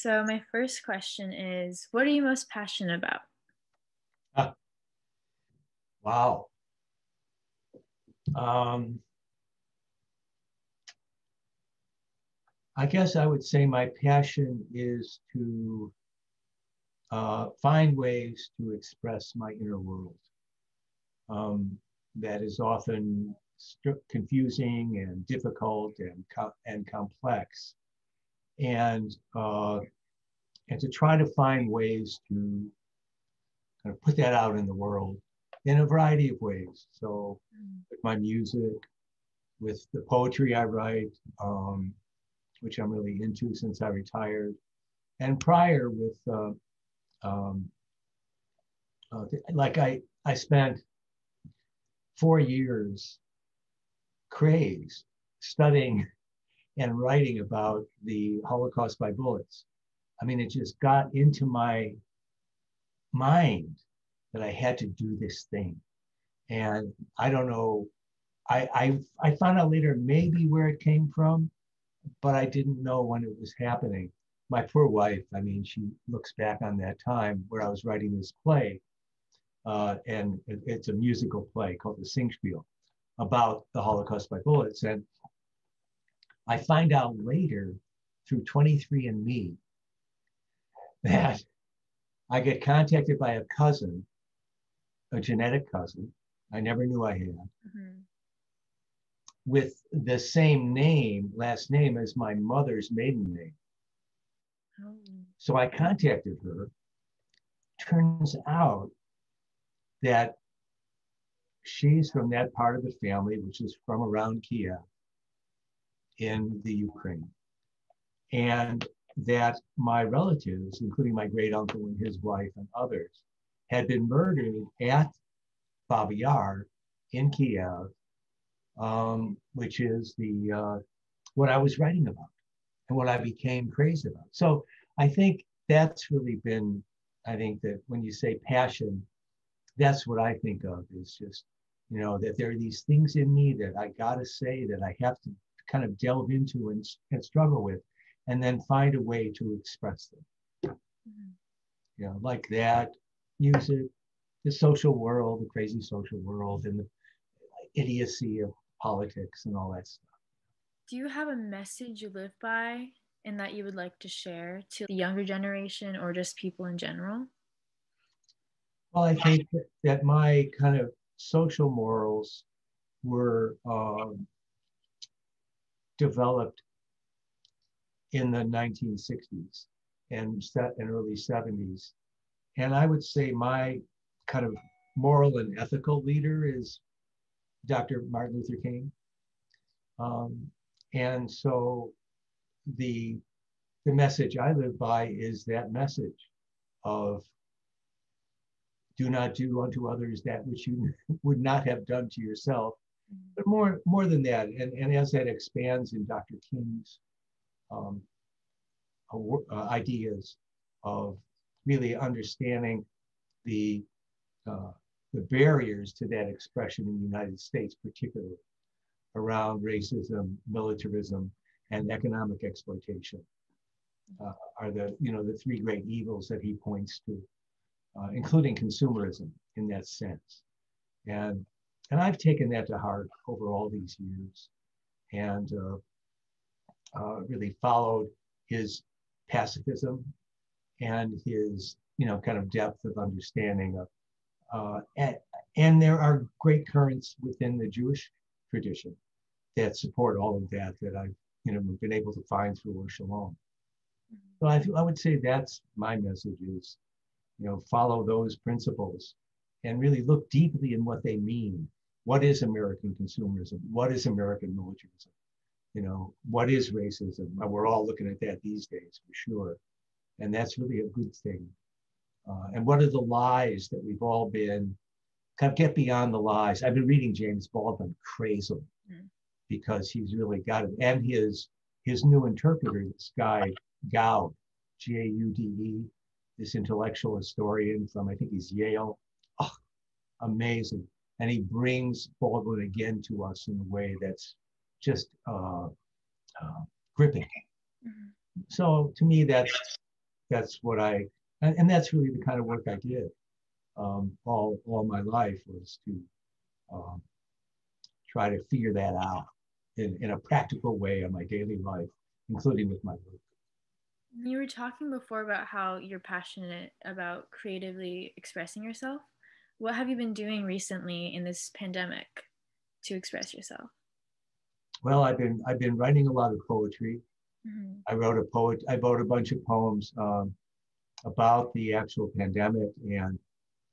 So my first question is, what are you most passionate about? Ah, wow. Um, I guess I would say my passion is to find ways to express my inner world. That is often confusing and difficult and complex, and and to try to find ways to kind of put that out in the world in a variety of ways. So, with my music, with the poetry I write, which I'm really into since I retired, and prior with um, like I spent 4 years crazed studying and writing about the Holocaust by bullets. I mean, it just got into my mind that I had to do this thing. And I don't know, I found out later maybe where it came from, but I didn't know when it was happening. My poor wife, I mean, she looks back on that time where I was writing this play, and it's a musical play called The Singspiel about the Holocaust by bullets. And I find out later through 23andMe that I get contacted by a cousin, a genetic cousin I never knew I had, with the same name, last name as my mother's maiden name. Oh. So I contacted her. Turns out that she's from that part of the family, which is from around Kiev in the Ukraine. And that my relatives, including my great uncle and his wife and others, had been murdered at Babi Yar in Kiev, which is the what I was writing about and what I became crazy about. So I think that's really been, I think that when you say passion, that's what I think of is just, that there are these things in me that I gotta say that I have to kind of delve into and struggle with, and then find a way to express them. Like that, music, the social world, the crazy social world, and the idiocy of politics and all that stuff. Do you have a message you live by and that you would like to share to the younger generation or just people in general? Well, I think that my kind of social morals were developed in the 1960s and early 70s. And I would say my kind of moral and ethical leader is Dr. Martin Luther King. And so the message I live by is that message of do not do unto others that which you would not have done to yourself. But more than that, and as that expands in Dr. King's ideas of really understanding the barriers to that expression in the United States, particularly around racism, militarism, and economic exploitation, are the three great evils that he points to, including consumerism in that sense. And I've taken that to heart over all these years, and really followed his pacifism and his kind of depth of understanding of and there are great currents within the Jewish tradition that support all of that I've been able to find through Or Shalom. So I would say that's my message is, follow those principles and really look deeply in what they mean. What is American consumerism? What is American militarism? What is racism? We're all looking at that these days for sure. And that's really a good thing. And what are the lies that we've all been, kind of get beyond the lies. I've been reading James Baldwin crazily because he's really got it. And his new interpreter, this guy, Gaude, Gaude, this intellectual historian from, I think he's Yale. Oh, amazing. And he brings Baldwin again to us in a way that's just gripping. So to me, that's that's what and that's really the kind of work I did all my life, was to um, try to figure that out in a practical way on my daily life, including with my work. You were talking before about how you're passionate about creatively expressing yourself. What have you been doing recently in this pandemic to express yourself? Well, I've been writing a lot of poetry. Mm-hmm. I wrote a bunch of poems about the actual pandemic and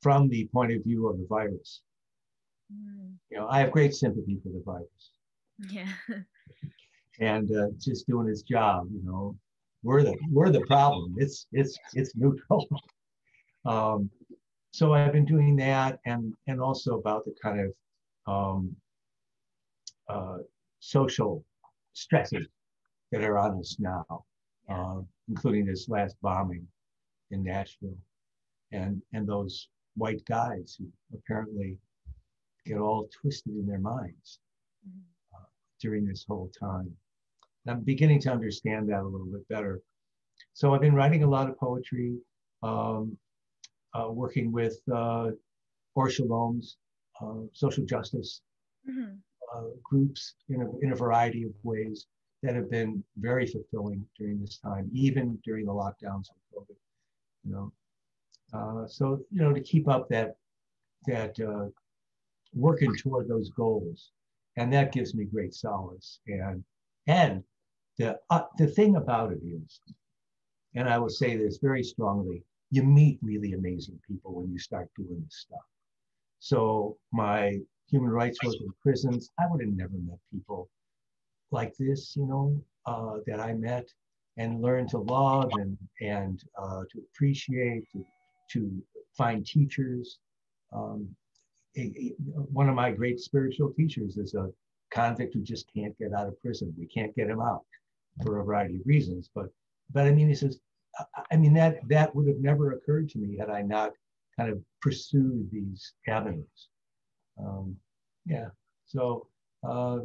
from the point of view of the virus. Mm. You know, I have great sympathy for the virus, Yeah. and just doing its job. You know, we're the problem. It's neutral. Um, so I've been doing that, and also about the kind of um, uh, social stresses that are on us now, Yeah. including this last bombing in Nashville, and those white guys who apparently get all twisted in their minds Mhm. during this whole time. And I'm beginning to understand that a little bit better. So I've been writing a lot of poetry, um, working with Or Shalom's social justice Mhm. groups in a variety of ways that have been very fulfilling during this time, even during the lockdowns of COVID. You know, so you know, to keep up that working toward those goals, and that gives me great solace. And the thing about it is, and I will say this very strongly, you meet really amazing people when you start doing this stuff. So my human rights work in prisons, I would have never met people like this, you know, that I met and learned to love and to appreciate, to find teachers. Um, One of my great spiritual teachers is a convict who just can't get out of prison. We can't get him out for a variety of reasons, but I mean, he says, I mean that would have never occurred to me had I not kind of pursued these avenues. Um, yeah, so uh,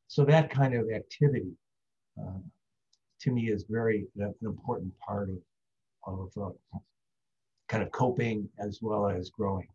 so that kind of activity uh, to me is very an important part of kind of coping as well as growing.